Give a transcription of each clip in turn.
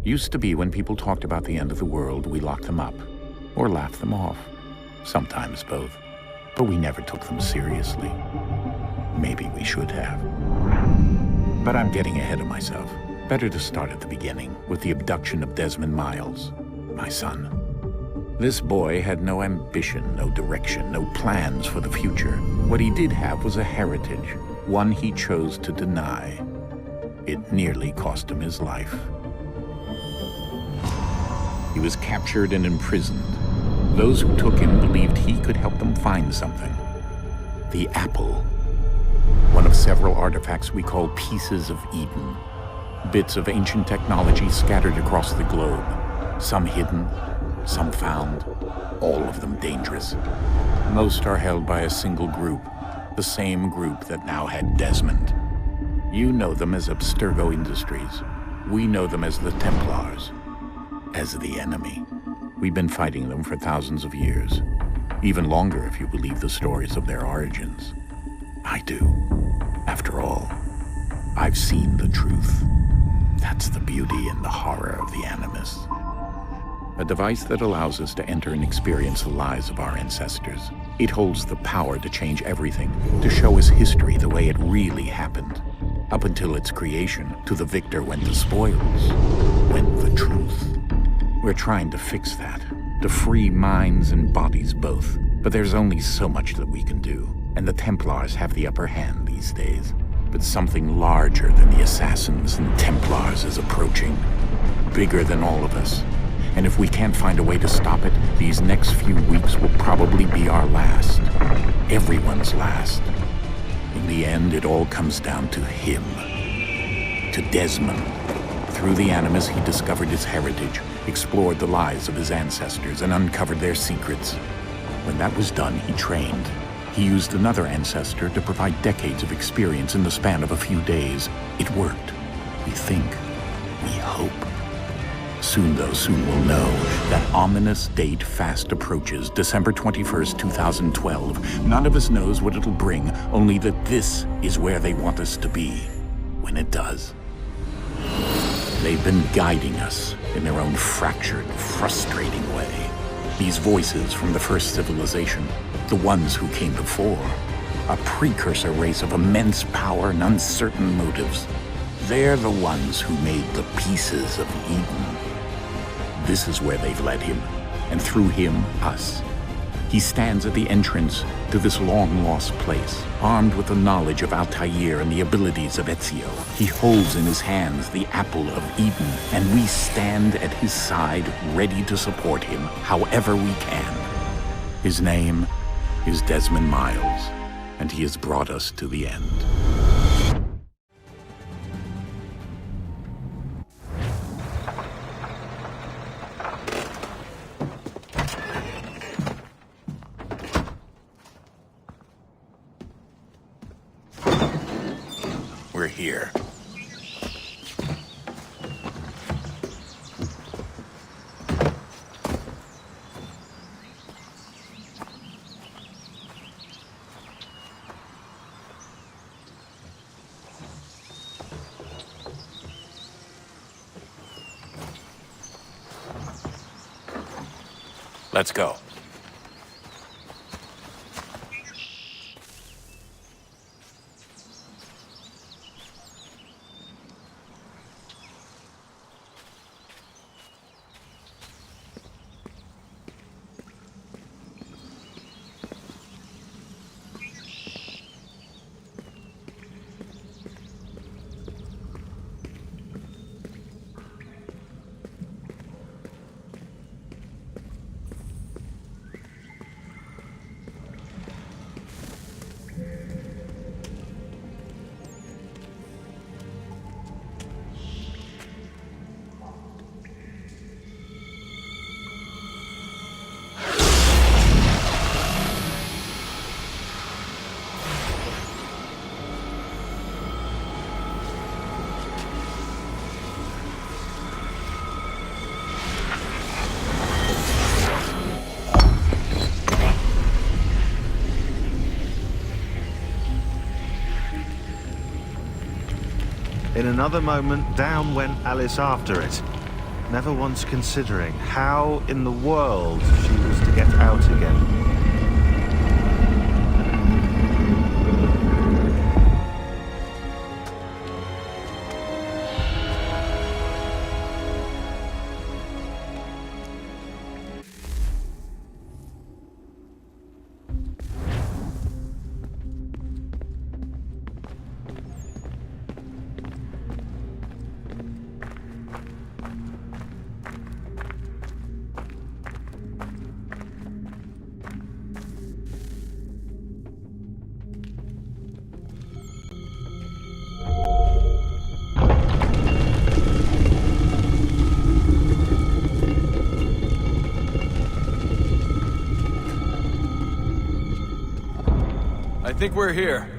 Used to be when people talked about the end of the world, we locked them up. Or laughed them off. Sometimes both. But we never took them seriously. Maybe we should have. But I'm getting ahead of myself. Better to start at the beginning, with the abduction of Desmond Miles, my son. This boy had no ambition, no direction, no plans for the future. What he did have was a heritage, one he chose to deny. It nearly cost him his life. He was captured and imprisoned. Those who took him believed he could help them find something. The apple. One of several artifacts we call pieces of Eden. Bits of ancient technology scattered across the globe. Some hidden, some found, all of them dangerous. Most are held by a single group, the same group that now had Desmond. You know them as Abstergo Industries. We know them as the Templars, as the enemy. We've been fighting them for thousands of years, even longer if you believe the stories of their origins. I do. After all, I've seen the truth. That's the beauty and the horror of the Animus. A device that allows us to enter and experience the lives of our ancestors. It holds the power to change everything, to show us history the way it really happened. Up until its creation, to the victor went the spoils, went the truth. We're trying to fix that, to free minds and bodies both. But there's only so much that we can do, and the Templars have the upper hand these days. But something larger than the Assassins and Templars is approaching, bigger than all of us. And if we can't find a way to stop it, these next few weeks will probably be our last. Everyone's last. In the end, it all comes down to him. To Desmond. Through the Animus, he discovered his heritage, explored the lives of his ancestors, and uncovered their secrets. When that was done, he trained. He used another ancestor to provide decades of experience in the span of a few days. It worked. We think. We hope. Soon we'll know. That ominous date fast approaches, December 21st, 2012. None of us knows what it'll bring, only that this is where they want us to be, when it does. They've been guiding us in their own fractured, frustrating way. These voices from the first civilization, the ones who came before, a precursor race of immense power and uncertain motives. They're the ones who made the pieces of Eden. This is where they've led him, and through him, us. He stands at the entrance to this long-lost place, armed with the knowledge of Altair and the abilities of Ezio. He holds in his hands the apple of Eden, and we stand at his side, ready to support him however we can. His name is Desmond Miles, and he has brought us to the end. We're here. Let's go. In another moment, down went Alice after it. never once considering how in the world she was to get out again. I think we're here.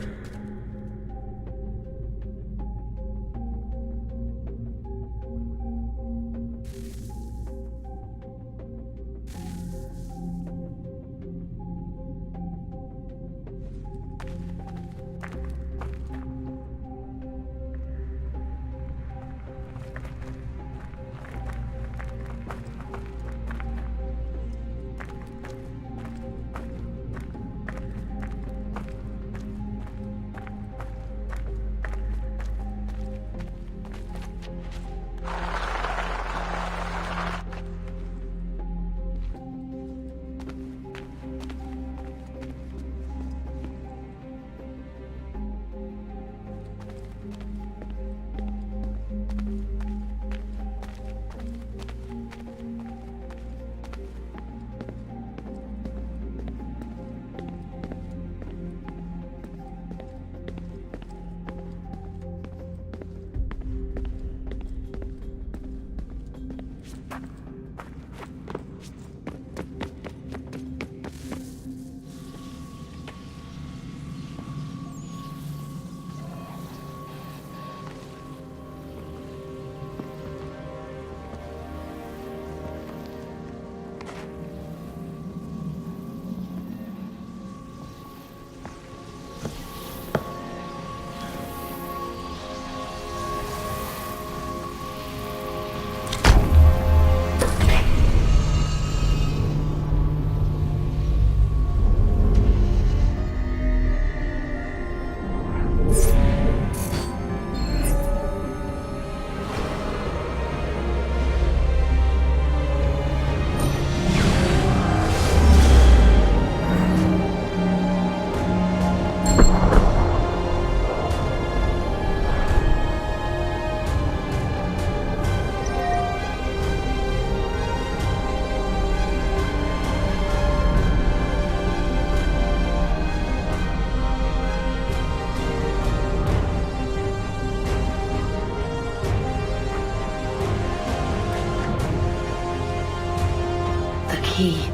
Key.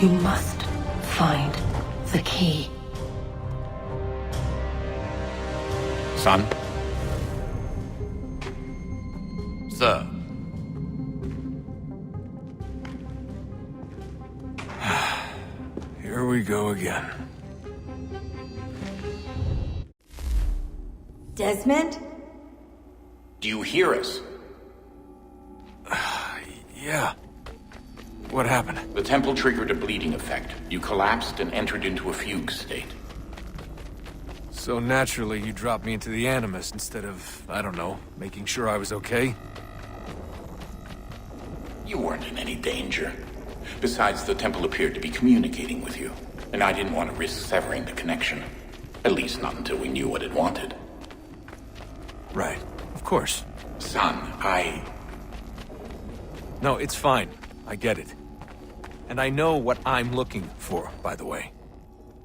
You must find the key. Son? Sir. Here we go again. Desmond? Do you hear us? Yeah. What happened? The temple triggered a bleeding effect. You collapsed and entered into a fugue state. So naturally, you dropped me into the Animus instead of, I don't know, making sure I was okay? You weren't in any danger. Besides, the temple appeared to be communicating with you, and I didn't want to risk severing the connection. At least not until we knew what it wanted. Right. Of course. Son, No, it's fine. I get it. And I know what I'm looking for, by the way.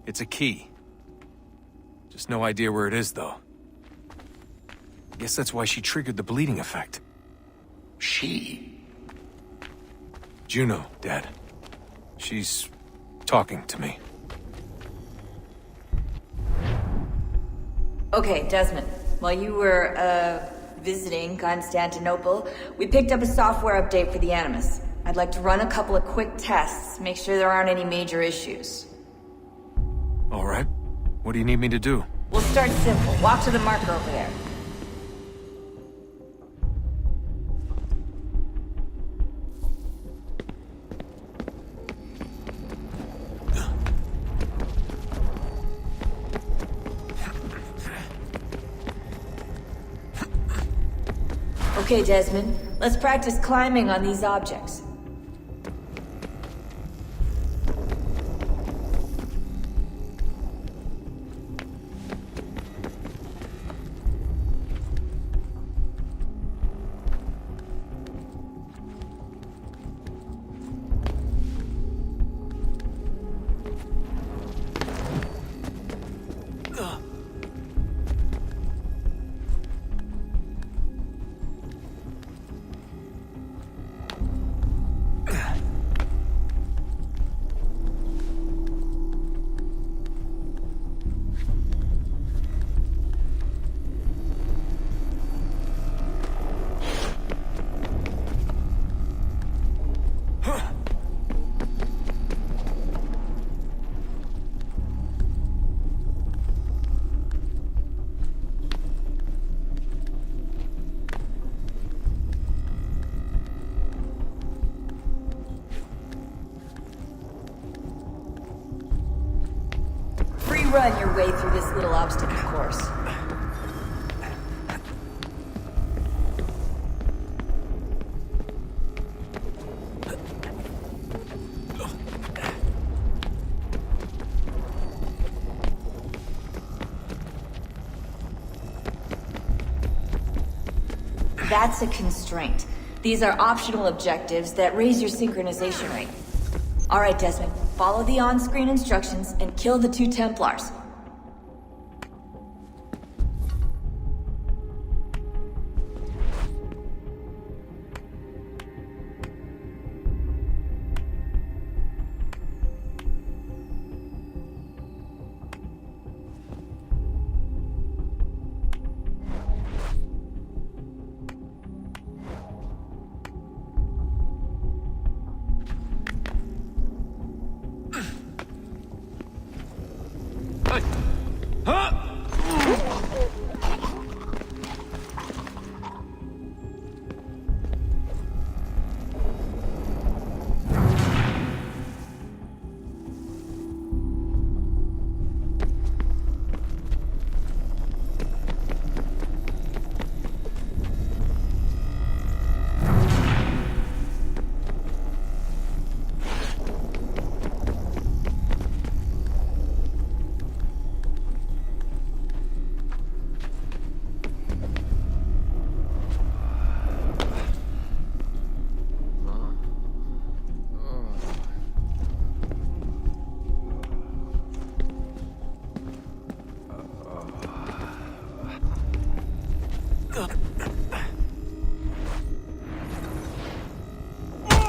It's a key. Just no idea where it is, though. I guess that's why she triggered the bleeding effect. She? Juno, Dad. She's talking to me. Okay, Desmond. While you were, visiting Constantinople, we picked up a software update for the Animus. I'd like to run a couple of quick tests, make sure there aren't any major issues. All right. What do you need me to do? We'll start simple. Walk to the marker over there. Okay, Desmond, let's practice climbing on these objects. Run your way through this little obstacle course. That's a constraint. These are optional objectives that raise your synchronization rate. All right, Desmond. Follow the on-screen instructions and kill the 2 Templars.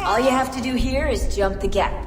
All you have to do here is jump the gap.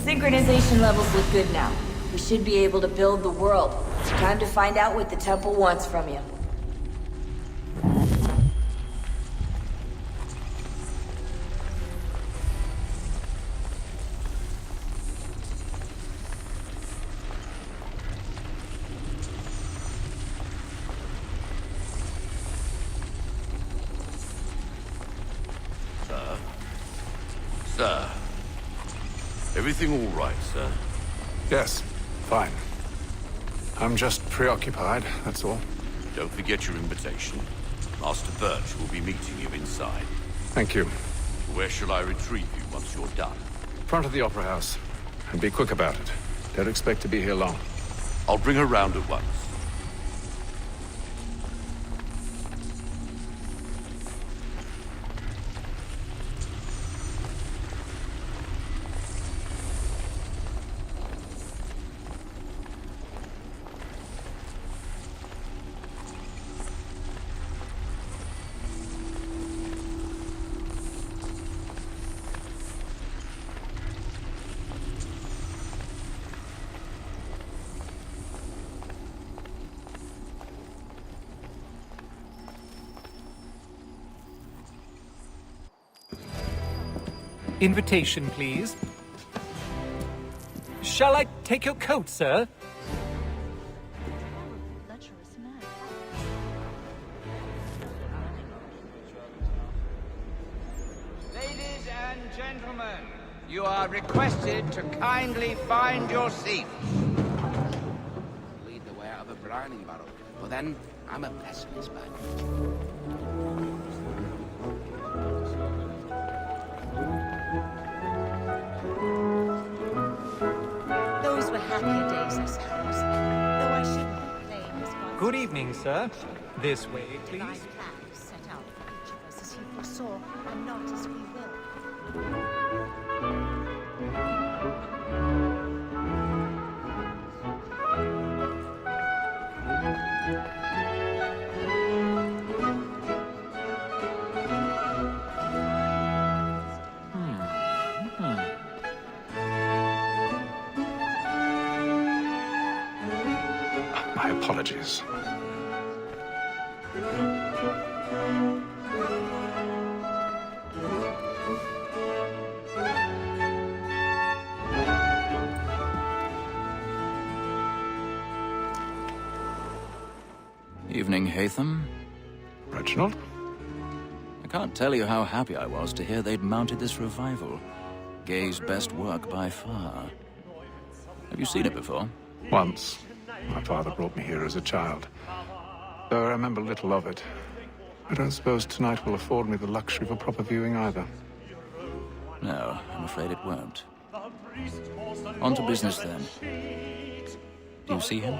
Synchronization levels look good now. We should be able to build the world. Time to find out what the temple wants from you. Everything all right, sir? Yes, fine. I'm just preoccupied, that's all. Don't forget your invitation. Master Birch will be meeting you inside. Thank you. Where shall I retrieve you once you're done? Front of the Opera House. And be quick about it. Don't expect to be here long. I'll bring her round at once. Invitation, please. Shall I take your coat, sir? Ladies and gentlemen, you are requested to kindly find your seats. Lead the way out of a browning barrel. But then, I'm a pessimist, man. Those were happier days, I suppose. Though I shouldn't complain as God. Good evening, sir. This way, please. Divine plan set out for each of us as he foresaw, and not as we will. My apologies. Evening, Haytham. Reginald? I can't tell you how happy I was to hear they'd mounted this revival. Gay's best work by far. Have you seen it before? Once. My father brought me here as a child. Though I remember little of it. I don't suppose tonight will afford me the luxury of a proper viewing either. No, I'm afraid it won't. On to business, then. Do you see him?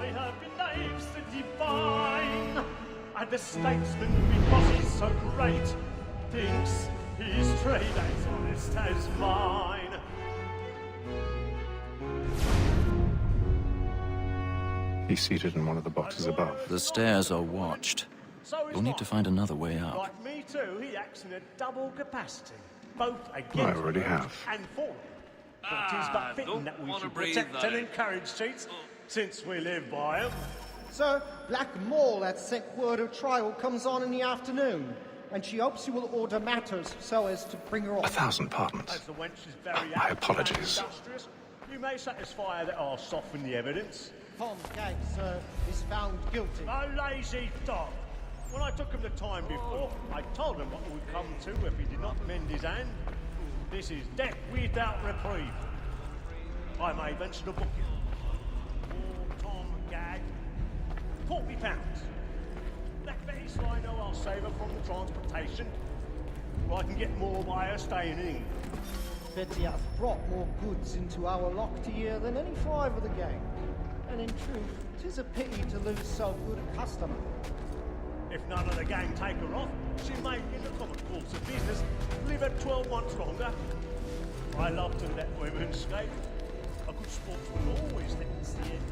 And the statesman, because he's so great, thinks his trade as honest as mine. He's seated in one of the boxes above. The stairs are watched. You'll need to find another way up. Like me too, he acts in a double capacity, both against I already have. and for it. But it is but fitting that we should protect and encourage cheats, since we live by them. Sir, Black Maul had sent word her trial comes on in the afternoon, and she hopes you will order matters so as to bring her off. 1,000 pardons. As the wench is very My apologies. industrious, you may satisfy her that I'll soften the evidence. Tom Gag, sir, is found guilty. A lazy dog. When I took him the time before, I told him what would come to if he did not mend his hand. This is death without reprieve. I may venture to book him. Poor Tom Gag. £40. That bet is I know I'll save her from the transportation. Or I can get more by her staying in England. Betty hath brought more goods into our locked here than any five of the gang. And in truth, 'tis a pity to lose so good a customer. If none of the gang take her off, she may, in the common course of business, live her 12 months longer. I love to let women escape. A good sportsman always thinks the end.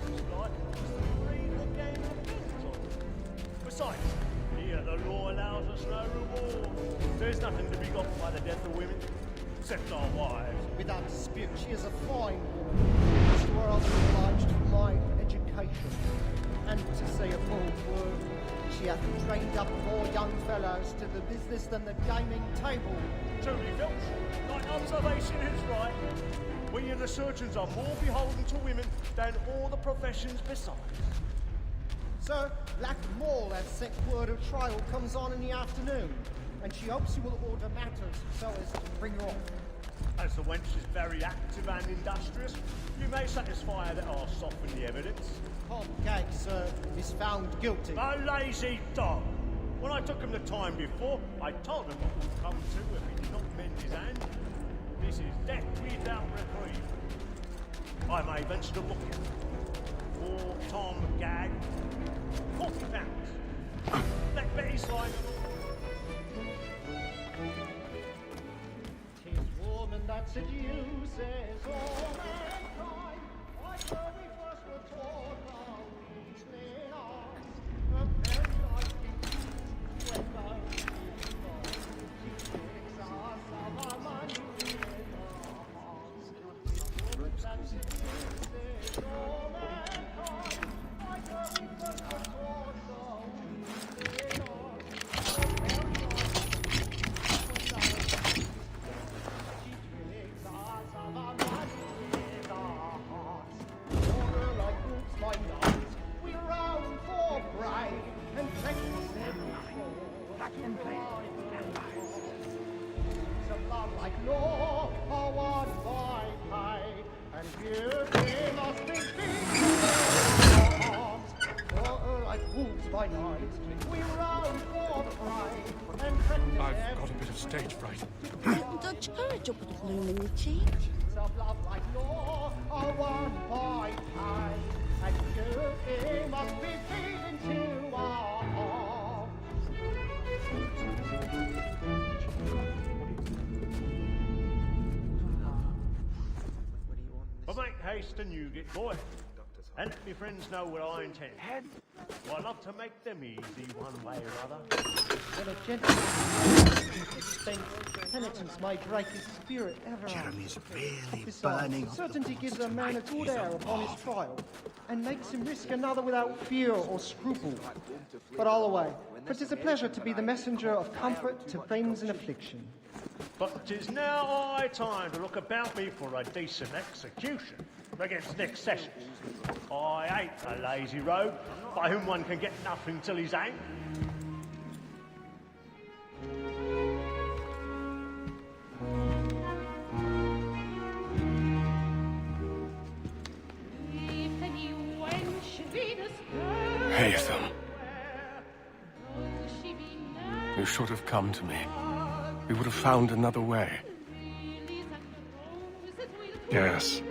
It's like to read the game of things. Besides, here the law allows us no reward. There's nothing to be got by the death of women, except our wives. Without dispute, she is a fine woman. She were obliged for my education. And to say a bold word, she hath trained up more young fellows to the business than the gaming table. Truly, Filch, thy observation is right. We and the surgeons are more beholden to women than all the professions besides. Sir, Black Maul has sent word her trial comes on in the afternoon, and she hopes you will order matters so as to bring her off. As the wench is very active and industrious, you may satisfy her that I'll soften the evidence. Can't gag, sir, is found guilty. A lazy dog! When I took him the time before, I told him what would come to if he did not mend his hand. This is death without reprieve. I may venture to book him. For Tom Gag, £40. Let Betty slide. Tis woman that seduces all mankind. I know we first were taught our reasoning arts. And then I think when those she takes us of our money in our hearts. Woman that seduces all mankind. I know we first were taught our reasoning arts. Like law, or one by pay, and beauty must be arms. For like wolves by night, we roam for prey, and practice. I've got a bit of stage fright. Dodge courage up with the bloom in your cheek. Of love like law, or one by pay, and beauty must be feed into our arms. But make haste and you get boy. And let me friends know what I intend. Well, I love to make them easy one way or other. When a gentleman spent penitence may break his spirit ever. Jeremy's really Besides, burning. certainty gives a man a good air upon his trial, and makes him risk another without fear or scruple. But all away, for 'tis a pleasure to be the messenger of comfort to friends in affliction. But 'tis now high time to look about me for a decent execution against Nick Sessions. I hate a lazy rogue by whom one can get nothing till he's hanged. Haytham. You should have come to me. We would have found another way. Yes.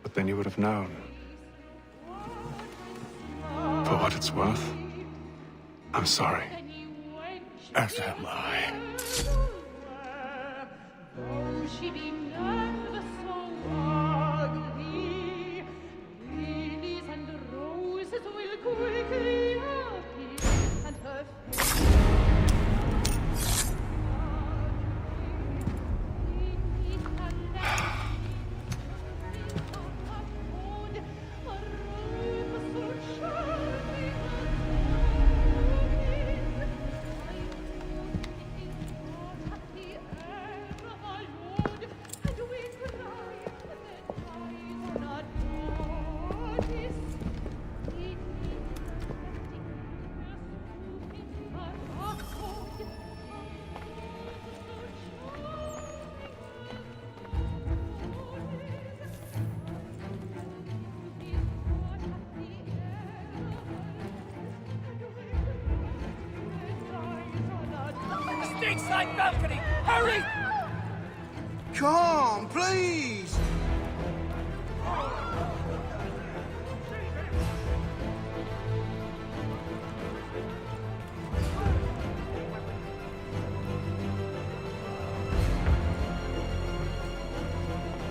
But then you would have known. For what it's worth, I'm sorry. As am I. She be never so ugly. Lilies and roses will quickly appear, and her Stateside balcony! Hurry! Come, please!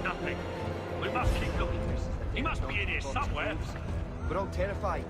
Nothing. We must keep looking. He must be in here somewhere. We're all terrified.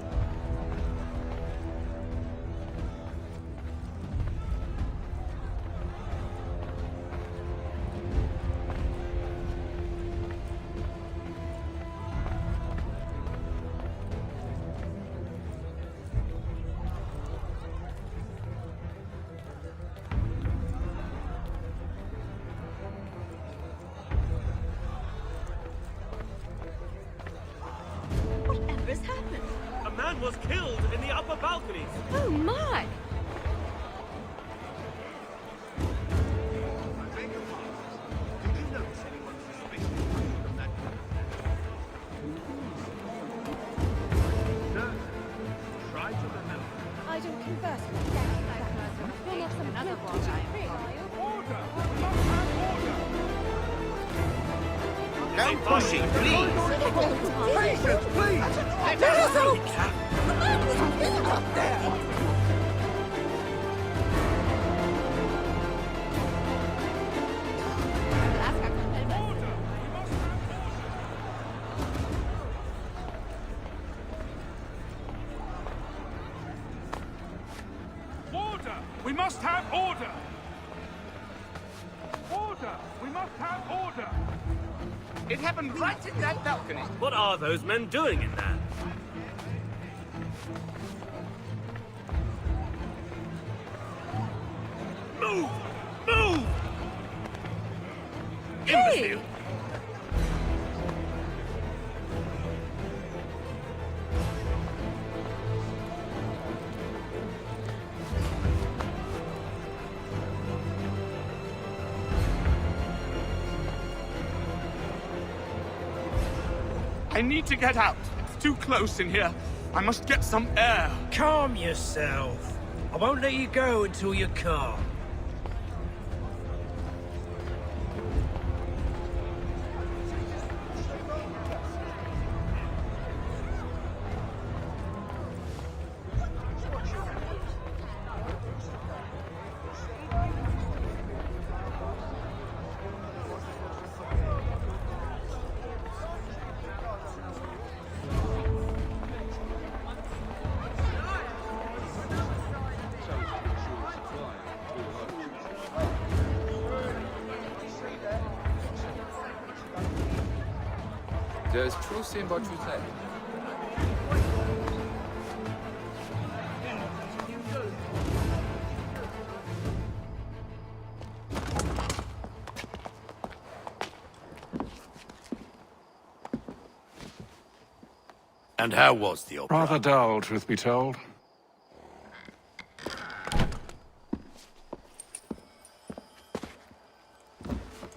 whatever's happened. A man was killed in the upper balconies. Oh my! Do didn't convert him. You're not some another one, No pushing, please. Patience, please! Let us go. The man was killed up there! Order! We must have order! Order! We must have order! It happened right in that balcony. What are those men doing in there? Move! Move! Imbecile! I need to get out. It's too close in here. I must get some air. Calm yourself. I won't let you go until you're calm. There is truth in what you say. And how was the opera? Rather dull, truth be told.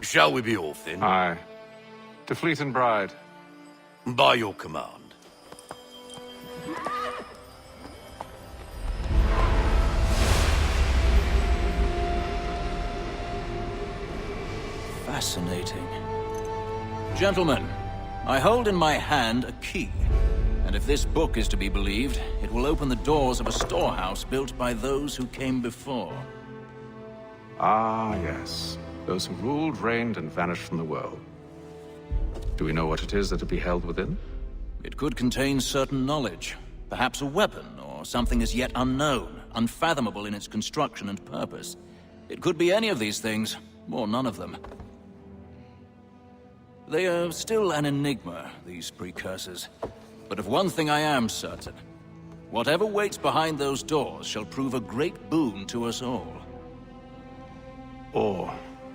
Shall we be off then? Aye. To Fleet and Bride. By your command. Fascinating. Gentlemen, I hold in my hand a key. And if this book is to be believed, it will open the doors of a storehouse built by those who came before. Ah, yes. Those who ruled, reigned, and vanished from the world. Do we know what it is that will be held within? It could contain certain knowledge. Perhaps a weapon, or something as yet unknown, unfathomable in its construction and purpose. It could be any of these things, or none of them. They are still an enigma, these precursors. But of one thing I am certain. Whatever waits behind those doors shall prove a great boon to us all. Or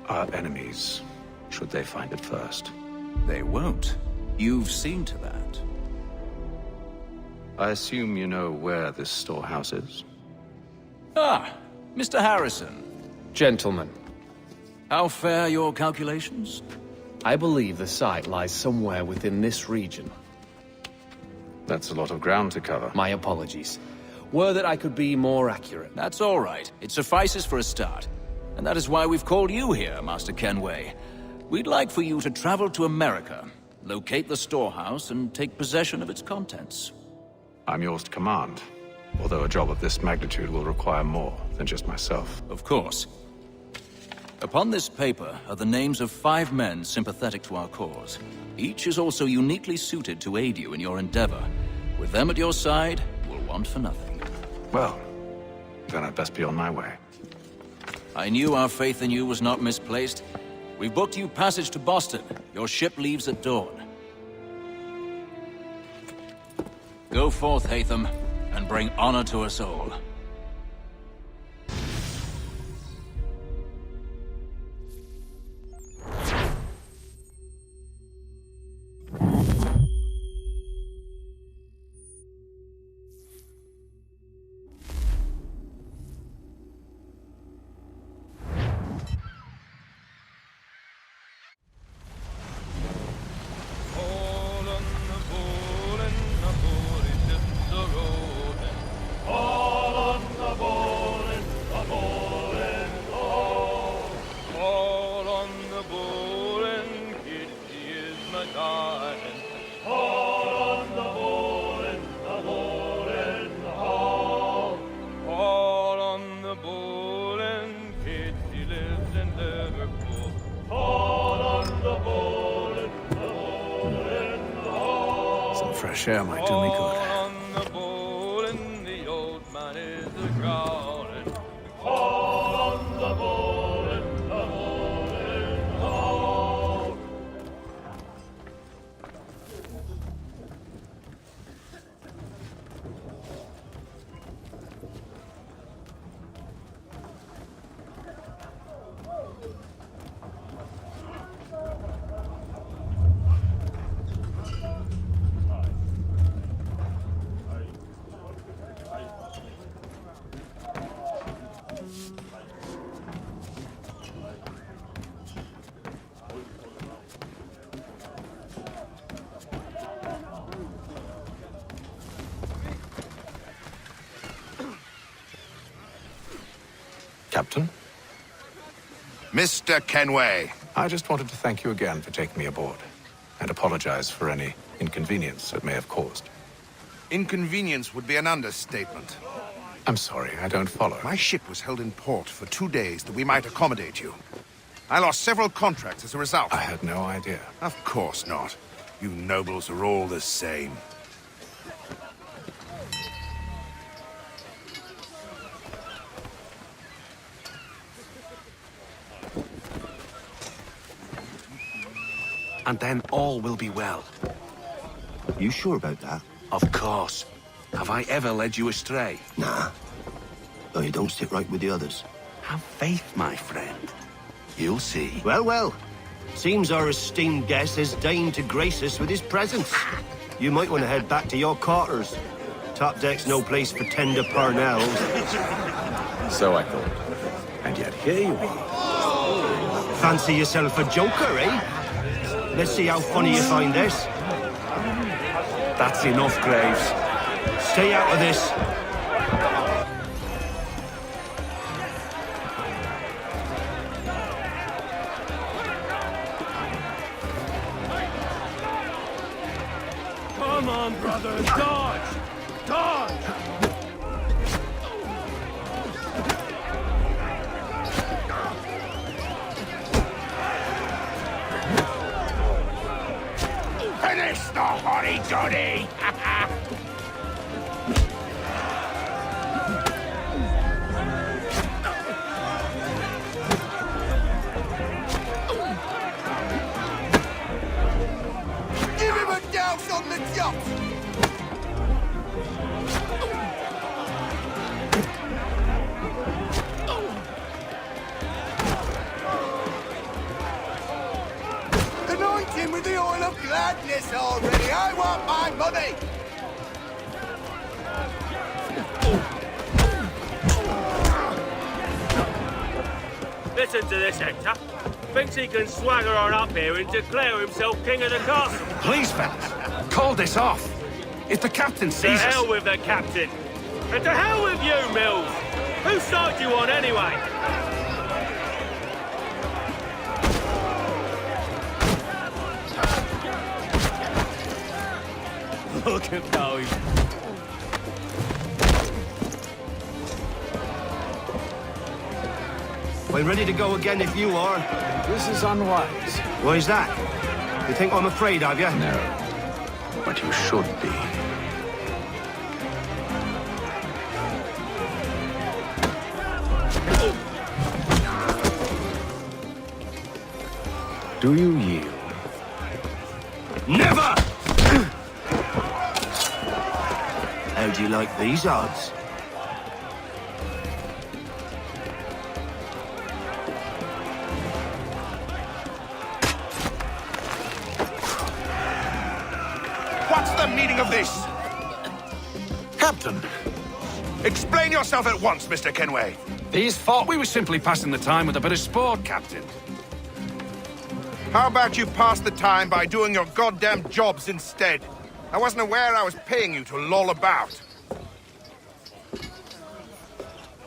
our enemies, should they find it first. They won't. You've seen to that. I assume you know where this storehouse is? Ah, Mr. Harrison. Gentlemen. How fare your calculations? I believe the site lies somewhere within this region. That's a lot of ground to cover. My apologies. Were that I could be more accurate. That's all right. It suffices for a start. And that is why we've called you here, Master Kenway. We'd like for you to travel to America, locate the storehouse, and take possession of its contents. I'm yours to command, although a job of this magnitude will require more than just myself. Of course. Upon this paper are the names of 5 men sympathetic to our cause. Each is also uniquely suited to aid you in your endeavor. With them at your side, we'll want for nothing. Well, then I'd best be on my way. I knew our faith in you was not misplaced. We've booked you passage to Boston. Your ship leaves at dawn. Go forth, Hatham, and bring honor to us all. All air might do me good. Captain? Mr. Kenway. I just wanted to thank you again for taking me aboard, and apologize for any inconvenience it may have caused. Inconvenience would be an understatement. I'm sorry, I don't follow. My ship was held in port for 2 days that we might accommodate you. I lost several contracts as a result. I had no idea. Of course not. You nobles are all the same. And then all will be well. You sure about that? Of course. Have I ever led you astray? Nah. Though you don't sit right with the others. Have faith, my friend. You'll see. Well, well. Seems our esteemed guest has deigned to grace us with his presence. You might want to head back to your quarters. Top deck's no place for tender parnells. So I thought. And yet here you are. Fancy yourself a joker, eh? Let's see how funny you find this. That's enough, Graves. Stay out of this. Come on, brother, dodge! Dodge! Finish the hotty-toddy! Give him a douse on the yacht! Anoint him with the oil of gladness already! I want my money! Listen to this, Hector. Thinks he can swagger on up here and declare himself king of the castle. Please, fellas. Call this off. If the captain To sees us... hell with the captain. And to hell with you, Mills. Whose side you on, anyway? Look at those. We're ready to go again if you are. This is unwise. Why is that? You think I'm afraid of you? No. But you should be. Do you yield? Never! How'd you like these odds? What's the meaning of this? Captain, Explain yourself at once, Mr. Kenway. these thought we were simply passing the time with a bit of sport, Captain. How about you pass the time by doing your goddamn jobs instead? I wasn't aware I was paying you to loll about.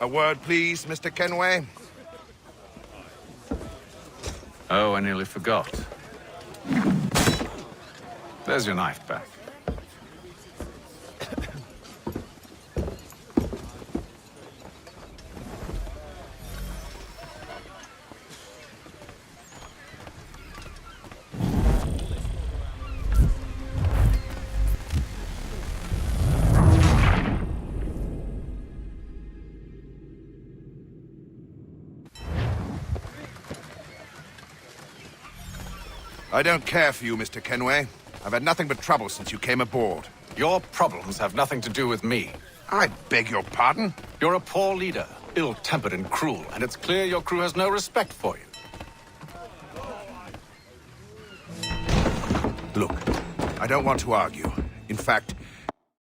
A word, please, Mr. Kenway. Oh, I nearly forgot. There's your knife back. I don't care for you, Mr. Kenway. I've had nothing but trouble since you came aboard. Your problems have nothing to do with me. I beg your pardon? You're a poor leader, ill-tempered and cruel, and it's clear your crew has no respect for you. Look, I don't want to argue. In fact,